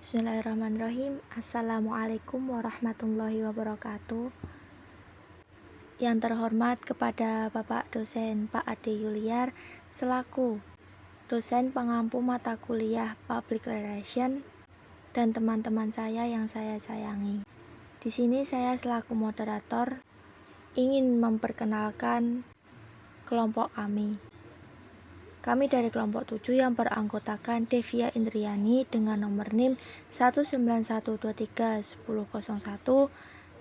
Bismillahirrahmanirrahim. Assalamualaikum warahmatullahi wabarakatuh. Yang terhormat kepada Bapak dosen Pak Ade Yuliar selaku dosen pengampu mata kuliah Public Relation dan teman-teman saya yang saya sayangi. Di sini saya selaku moderator ingin memperkenalkan kelompok kami. Kami dari kelompok 7 yang beranggotakan Devia Indriani dengan nomor NIM 191231001.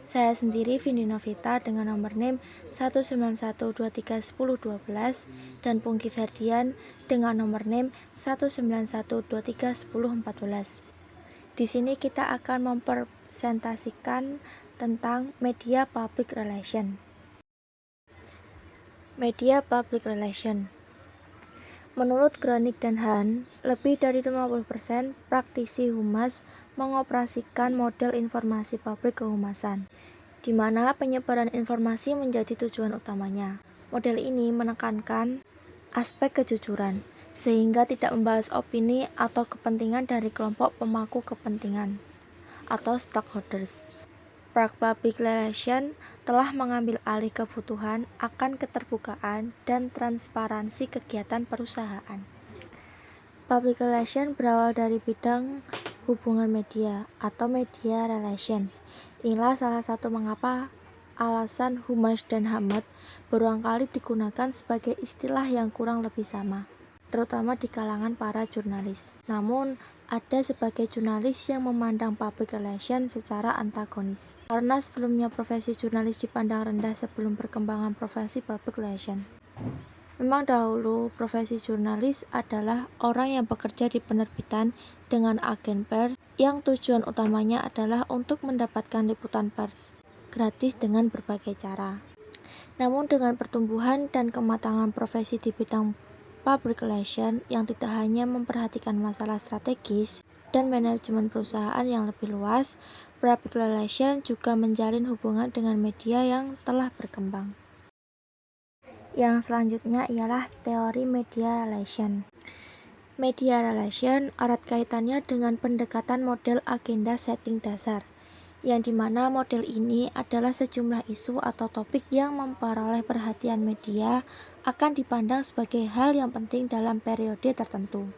Saya sendiri Vindi Novita dengan nomor NIM 191231012 dan Pungki Ferdian dengan nomor NIM 191231014. Di sini kita akan mempresentasikan tentang media public relation. Media public relation. Menurut Groening dan Hahn, lebih dari 50% praktisi humas mengoperasikan model informasi publik kehumasan, di mana penyebaran informasi menjadi tujuan utamanya. Model ini menekankan aspek kejujuran, sehingga tidak membahas opini atau kepentingan dari kelompok pemangku kepentingan atau stakeholders. Public relation telah mengambil alih kebutuhan akan keterbukaan dan transparansi kegiatan perusahaan. Public relation berawal dari bidang hubungan media atau media relation. Inilah salah satu mengapa alasan Humas dan Hammett berulang kali digunakan sebagai istilah yang kurang lebih sama, terutama di kalangan para jurnalis. Namun, ada sebagai jurnalis yang memandang public relation secara antagonis, karena sebelumnya profesi jurnalis dipandang rendah sebelum perkembangan profesi public relation. Memang dahulu profesi jurnalis adalah orang yang bekerja di penerbitan dengan agen pers yang tujuan utamanya adalah untuk mendapatkan liputan pers gratis dengan berbagai cara. Namun dengan pertumbuhan dan kematangan profesi di bidang public relation yang tidak hanya memperhatikan masalah strategis dan manajemen perusahaan yang lebih luas, public relation juga menjalin hubungan dengan media yang telah berkembang. Yang selanjutnya ialah teori media relation. Media relation erat kaitannya dengan pendekatan model agenda setting dasar, yang dimana model ini adalah sejumlah isu atau topik yang memperoleh perhatian media akan dipandang sebagai hal yang penting dalam periode tertentu.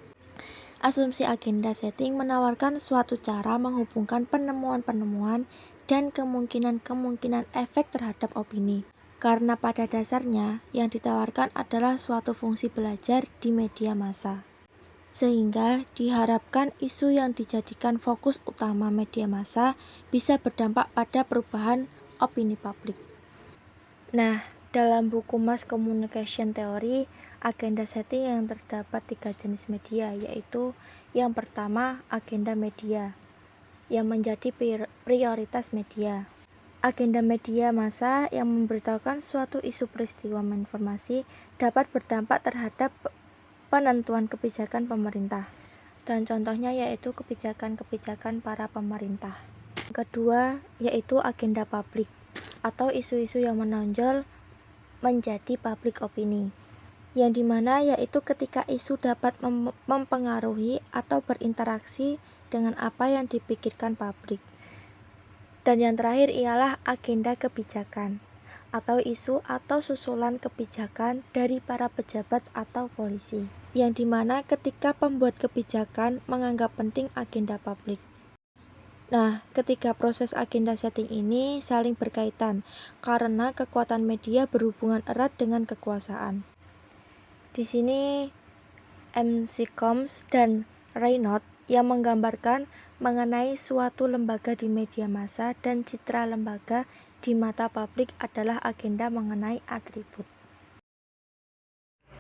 Asumsi agenda setting menawarkan suatu cara menghubungkan penemuan-penemuan dan kemungkinan-kemungkinan efek terhadap opini, karena pada dasarnya yang ditawarkan adalah suatu fungsi belajar di media massa. Sehingga diharapkan isu yang dijadikan fokus utama media massa bisa berdampak pada perubahan opini publik. Nah, dalam buku Mass Communication Theory, agenda setting yang terdapat 3 jenis media, yaitu yang pertama agenda media, yang menjadi prioritas media. Agenda media massa yang memberitahukan suatu isu peristiwa informasi dapat berdampak terhadap penentuan kebijakan pemerintah, dan contohnya yaitu kebijakan-kebijakan para pemerintah. Kedua, yaitu agenda publik, atau isu-isu yang menonjol menjadi publik opini, yang dimana yaitu ketika isu dapat mempengaruhi atau berinteraksi dengan apa yang dipikirkan publik. Dan yang terakhir ialah agenda kebijakan, atau isu atau susulan kebijakan dari para pejabat atau polisi, yang dimana ketika pembuat kebijakan menganggap penting agenda publik. Nah, ketiga proses agenda setting ini saling berkaitan karena kekuatan media berhubungan erat dengan kekuasaan. Di sini McCombs dan Raynaud yang menggambarkan mengenai suatu lembaga di media massa dan citra lembaga di mata publik adalah agenda mengenai atribut.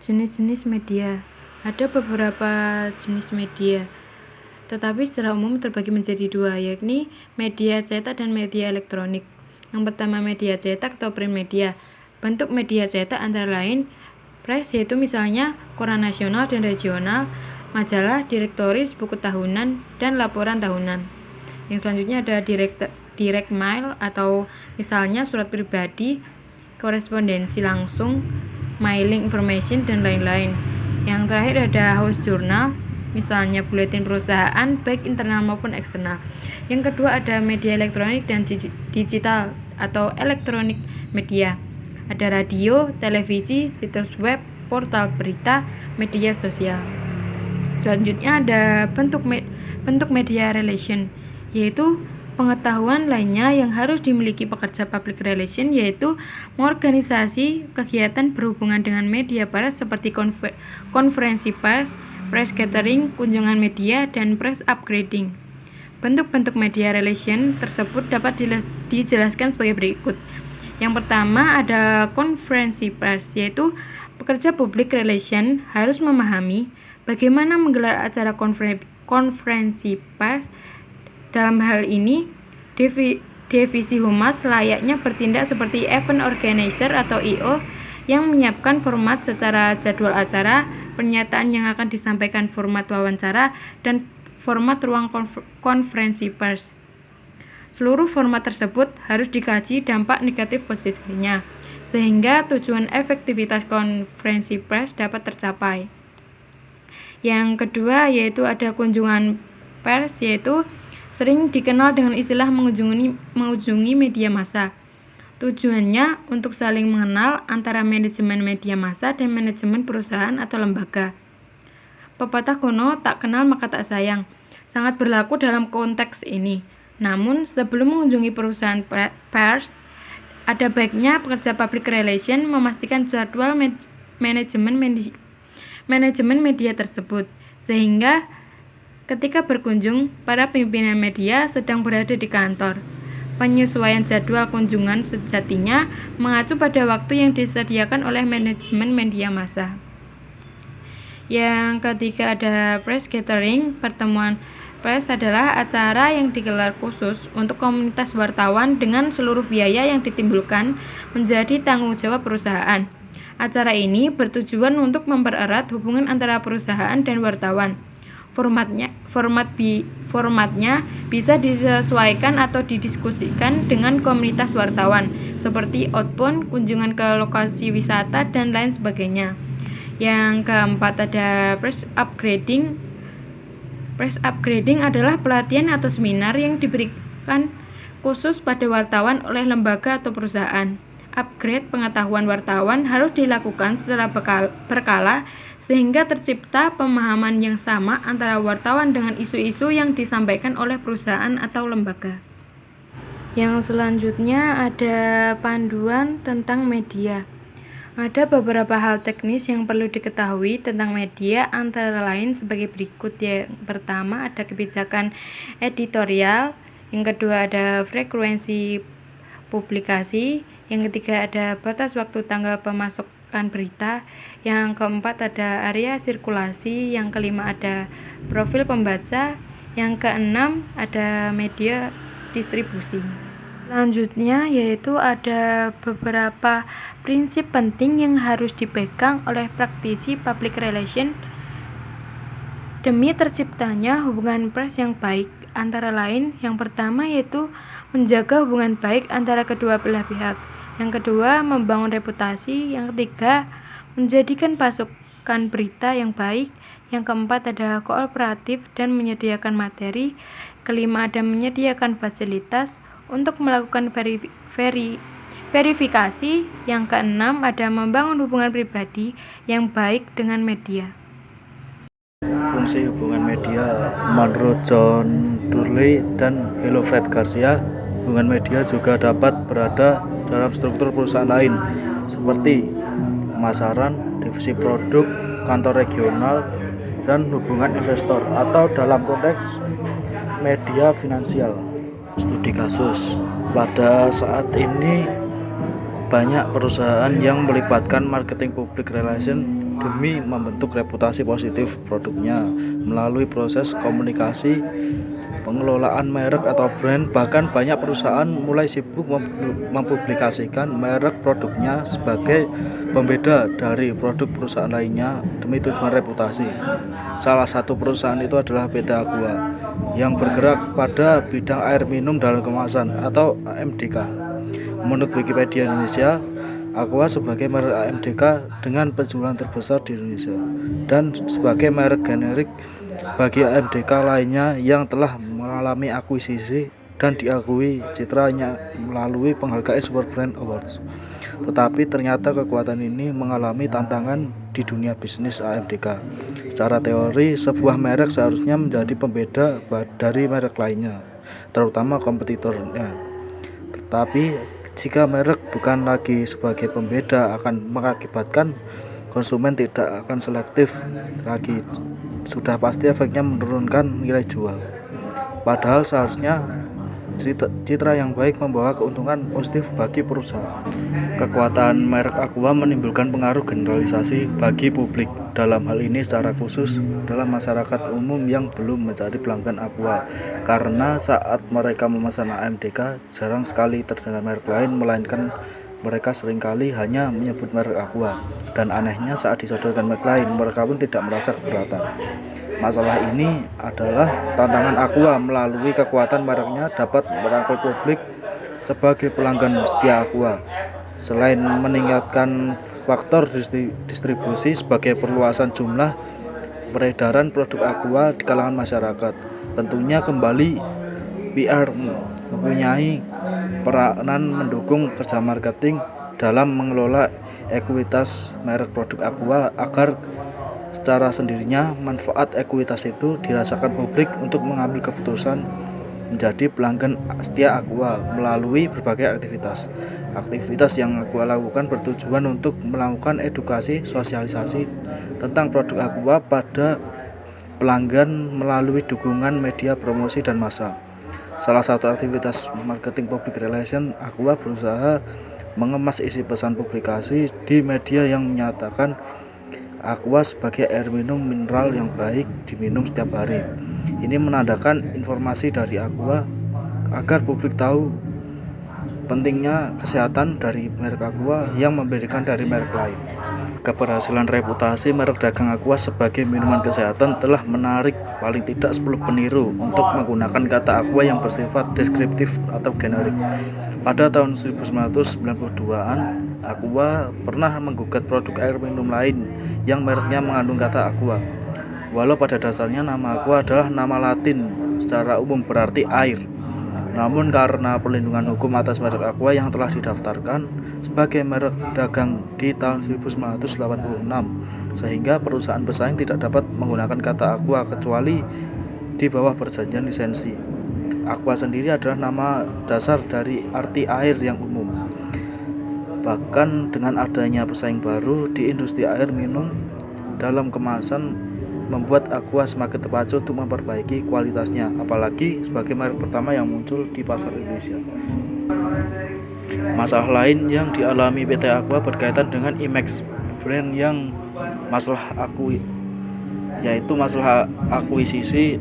Jenis-jenis media. Ada beberapa jenis media, tetapi secara umum terbagi menjadi dua, yakni media cetak dan media elektronik. Yang pertama media cetak atau print media. Bentuk media cetak antara lain press, yaitu misalnya koran nasional dan regional, majalah, direktoris, buku tahunan, dan laporan tahunan. Yang selanjutnya ada direct mail atau misalnya surat pribadi, korespondensi langsung, mailing information, dan lain-lain. Yang terakhir ada house journal, misalnya buletin perusahaan baik internal maupun eksternal. Yang kedua ada media elektronik dan digital atau elektronik media. Ada radio, televisi, situs web, portal berita, media sosial. Selanjutnya ada bentuk media relation, yaitu pengetahuan lainnya yang harus dimiliki pekerja public relation, yaitu mengorganisasi kegiatan berhubungan dengan media pers seperti konferensi pers, press gathering, kunjungan media, dan press upgrading. Bentuk-bentuk media relation tersebut dapat dijelaskan sebagai berikut. Yang pertama ada konferensi pers, yaitu pekerja public relation harus memahami bagaimana menggelar acara konferensi pers. Dalam hal ini, divisi humas layaknya bertindak seperti event organizer atau I.O. yang menyiapkan format secara jadwal acara, pernyataan yang akan disampaikan, format wawancara, dan format ruang konferensi pers. Seluruh format tersebut harus dikaji dampak negatif positifnya, sehingga tujuan efektivitas konferensi pers dapat tercapai. Yang kedua yaitu ada kunjungan pers, yaitu sering dikenal dengan istilah mengunjungi media massa. Tujuannya untuk saling mengenal antara manajemen media massa dan manajemen perusahaan atau lembaga. Pepatah kuno tak kenal maka tak sayang sangat berlaku dalam konteks ini. Namun sebelum mengunjungi perusahaan pers, ada baiknya pekerja public relation memastikan jadwal manajemen media tersebut, sehingga ketika berkunjung, para pimpinan media sedang berada di kantor. Penyesuaian jadwal kunjungan sejatinya mengacu pada waktu yang disediakan oleh manajemen media massa. Yang ketiga ada press gathering. Pertemuan pers adalah acara yang digelar khusus untuk komunitas wartawan dengan seluruh biaya yang ditimbulkan menjadi tanggung jawab perusahaan. Acara ini bertujuan untuk mempererat hubungan antara perusahaan dan wartawan. Formatnya bisa disesuaikan atau didiskusikan dengan komunitas wartawan, seperti outbound, kunjungan ke lokasi wisata, dan lain sebagainya. Yang keempat ada press upgrading. Press upgrading adalah pelatihan atau seminar yang diberikan khusus pada wartawan oleh lembaga atau perusahaan. Upgrade pengetahuan wartawan harus dilakukan secara berkala sehingga tercipta pemahaman yang sama antara wartawan dengan isu-isu yang disampaikan oleh perusahaan atau lembaga. Yang selanjutnya ada panduan tentang media. Ada beberapa hal teknis yang perlu diketahui tentang media, antara lain sebagai berikut. Yang pertama ada kebijakan editorial, yang kedua ada frekuensi publikasi, yang ketiga ada batas waktu tanggal pemasukan berita, yang keempat ada area sirkulasi, yang kelima ada profil pembaca, yang keenam ada media distribusi. Selanjutnya yaitu ada beberapa prinsip penting yang harus dipegang oleh praktisi public relation demi terciptanya hubungan pers yang baik. Antara lain, yang pertama yaitu menjaga hubungan baik antara kedua belah pihak. Yang kedua, membangun reputasi. Yang ketiga, menjadikan pasukan berita yang baik. Yang keempat ada kooperatif dan menyediakan materi. Kelima ada menyediakan fasilitas untuk melakukan verifikasi. Yang keenam ada membangun hubungan pribadi yang baik dengan media. Fungsi hubungan media menurut John Durley dan Helofred Garcia, hubungan media juga dapat berada dalam struktur perusahaan lain seperti pemasaran, divisi produk, kantor regional, dan hubungan investor, atau dalam konteks media finansial. Studi kasus. Pada saat ini banyak perusahaan yang melibatkan marketing public relation demi membentuk reputasi positif produknya melalui proses komunikasi, pengelolaan merek atau brand. Bahkan banyak perusahaan mulai sibuk mempublikasikan merek produknya sebagai pembeda dari produk perusahaan lainnya demi tujuan reputasi. Salah satu perusahaan itu adalah PT Aqua yang bergerak pada bidang air minum dalam kemasan atau AMDK. Menurut Wikipedia Indonesia, Aqua sebagai merek AMDK dengan penjualan terbesar di Indonesia dan sebagai merek generik Bagi AMDK lainnya yang telah mengalami akuisisi dan diakui citranya melalui penghargaan Super Brand Awards. Tetapi ternyata kekuatan ini mengalami tantangan di dunia bisnis AMDK. Secara teori, sebuah merek seharusnya menjadi pembeda dari merek lainnya, terutama kompetitornya. Tetapi jika merek bukan lagi sebagai pembeda akan mengakibatkan konsumen tidak akan selektif lagi. Sudah pasti efeknya menurunkan nilai jual. Padahal seharusnya citra yang baik membawa keuntungan positif bagi perusahaan. Kekuatan merek Aqua menimbulkan pengaruh generalisasi bagi publik. Dalam hal ini secara khusus dalam masyarakat umum yang belum menjadi pelanggan Aqua. Karena saat mereka memesan AMDK jarang sekali terdengar merek lain, melainkan mereka seringkali hanya menyebut merek Aqua. Dan anehnya saat disodorkan merek lain, mereka pun tidak merasa keberatan. Masalah ini adalah tantangan Aqua melalui kekuatan mereknya dapat merangkul publik sebagai pelanggan setia Aqua. Selain meningkatkan faktor distribusi sebagai perluasan jumlah peredaran produk Aqua di kalangan masyarakat, tentunya kembali PR mempunyai peranan mendukung kerja marketing dalam mengelola ekuitas merek produk Aqua agar secara sendirinya manfaat ekuitas itu dirasakan publik untuk mengambil keputusan menjadi pelanggan setia Aqua melalui berbagai aktivitas. Aktivitas yang Aqua lakukan bertujuan untuk melakukan edukasi sosialisasi tentang produk Aqua pada pelanggan melalui dukungan media promosi dan massa. Salah satu aktivitas marketing public relation Aqua berusaha mengemas isi pesan publikasi di media yang menyatakan Aqua sebagai air minum mineral yang baik diminum setiap hari. Ini menandakan informasi dari Aqua agar publik tahu pentingnya kesehatan dari merek Aqua yang membedakan dari merek lain. Keberhasilan reputasi merek dagang Aqua sebagai minuman kesehatan telah menarik paling tidak 10 peniru untuk menggunakan kata Aqua yang bersifat deskriptif atau generik. Pada tahun 1992-an, Aqua pernah menggugat produk air minum lain yang mereknya mengandung kata Aqua. Walau pada dasarnya nama Aqua adalah nama Latin secara umum berarti air. Namun karena perlindungan hukum atas merek Aqua yang telah didaftarkan sebagai merek dagang di tahun 1986, sehingga perusahaan pesaing tidak dapat menggunakan kata Aqua kecuali di bawah perjanjian lisensi. Aqua sendiri adalah nama dasar dari arti air yang umum. Bahkan dengan adanya pesaing baru di industri air minum dalam kemasan membuat Aqua semakin terpacu untuk memperbaiki kualitasnya, apalagi sebagai merek pertama yang muncul di pasar Indonesia. Masalah lain yang dialami PT Aqua berkaitan dengan image brand yang masalah akuisisi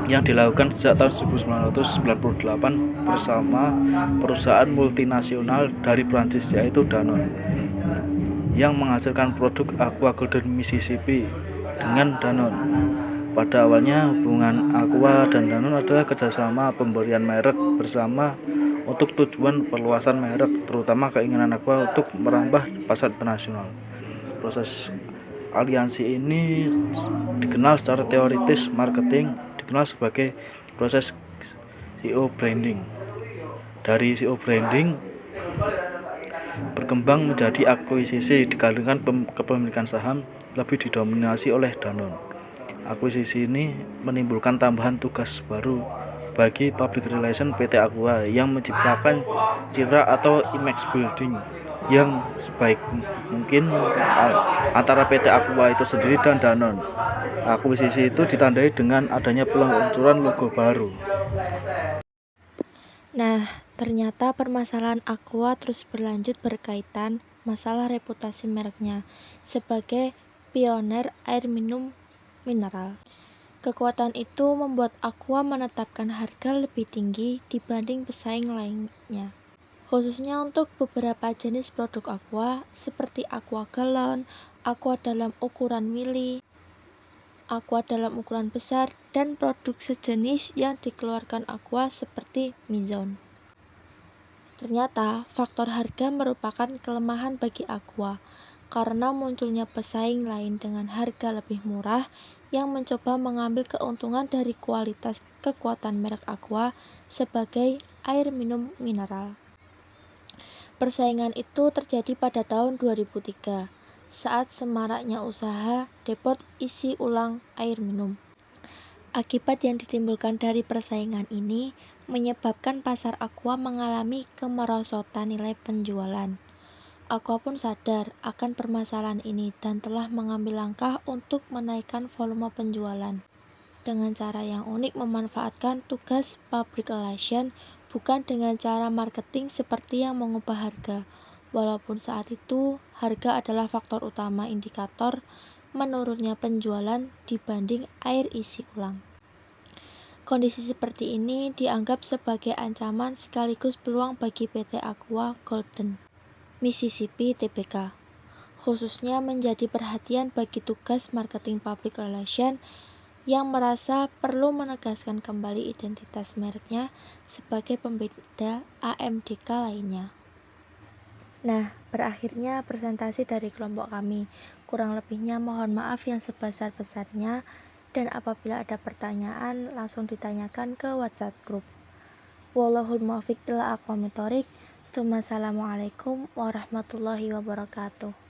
yang dilakukan sejak tahun 1998 bersama perusahaan multinasional dari Prancis yaitu Danone yang menghasilkan produk Aqua Golden Mississippi dengan Danone. Pada awalnya hubungan Aqua dan Danone adalah kerjasama pemberian merek bersama untuk tujuan perluasan merek, terutama keinginan Aqua untuk merambah pasar internasional. Proses aliansi ini dikenal secara teoritis marketing dikenal sebagai proses CEO branding. Dari CEO branding berkembang menjadi akuisisi dikarenakan kepemilikan saham lebih didominasi oleh Danone. Akuisisi ini menimbulkan tambahan tugas baru bagi public relation PT Aqua yang menciptakan citra atau image building yang sebaik mungkin antara PT Aqua itu sendiri dan Danone. Akuisisi itu ditandai dengan adanya peluncuran logo baru. Nah, ternyata permasalahan Aqua terus berlanjut berkaitan masalah reputasi mereknya sebagai pioner air minum mineral. Kekuatan itu membuat Aqua menetapkan harga lebih tinggi dibanding pesaing lainnya, khususnya untuk beberapa jenis produk Aqua seperti Aqua galon, Aqua dalam ukuran mili, Aqua dalam ukuran besar, dan produk sejenis yang dikeluarkan Aqua seperti Mizone. Ternyata faktor harga merupakan kelemahan bagi Aqua karena munculnya pesaing lain dengan harga lebih murah yang mencoba mengambil keuntungan dari kualitas kekuatan merek Aqua sebagai air minum mineral. Persaingan itu terjadi pada tahun 2003 saat semaraknya usaha depot isi ulang air minum. Akibat yang ditimbulkan dari persaingan ini menyebabkan pasar Aqua mengalami kemerosotan nilai penjualan. Aqua pun sadar akan permasalahan ini dan telah mengambil langkah untuk menaikkan volume penjualan. Dengan cara yang unik memanfaatkan tugas public relation, bukan dengan cara marketing seperti yang mengubah harga. Walaupun saat itu harga adalah faktor utama indikator menurunnya penjualan dibanding air isi ulang. Kondisi seperti ini dianggap sebagai ancaman sekaligus peluang bagi PT Aqua Golden Mississippi Tbk, khususnya menjadi perhatian bagi tugas marketing public relation yang merasa perlu menegaskan kembali identitas mereknya sebagai pembeda AMDK lainnya. Nah, berakhirnya presentasi dari kelompok kami. Kurang lebihnya mohon maaf yang sebesar-besarnya, dan apabila ada pertanyaan langsung ditanyakan ke WhatsApp group. Wallahul muwaffiq ila aqwamit thoriq. Assalamualaikum warahmatullahi wabarakatuh.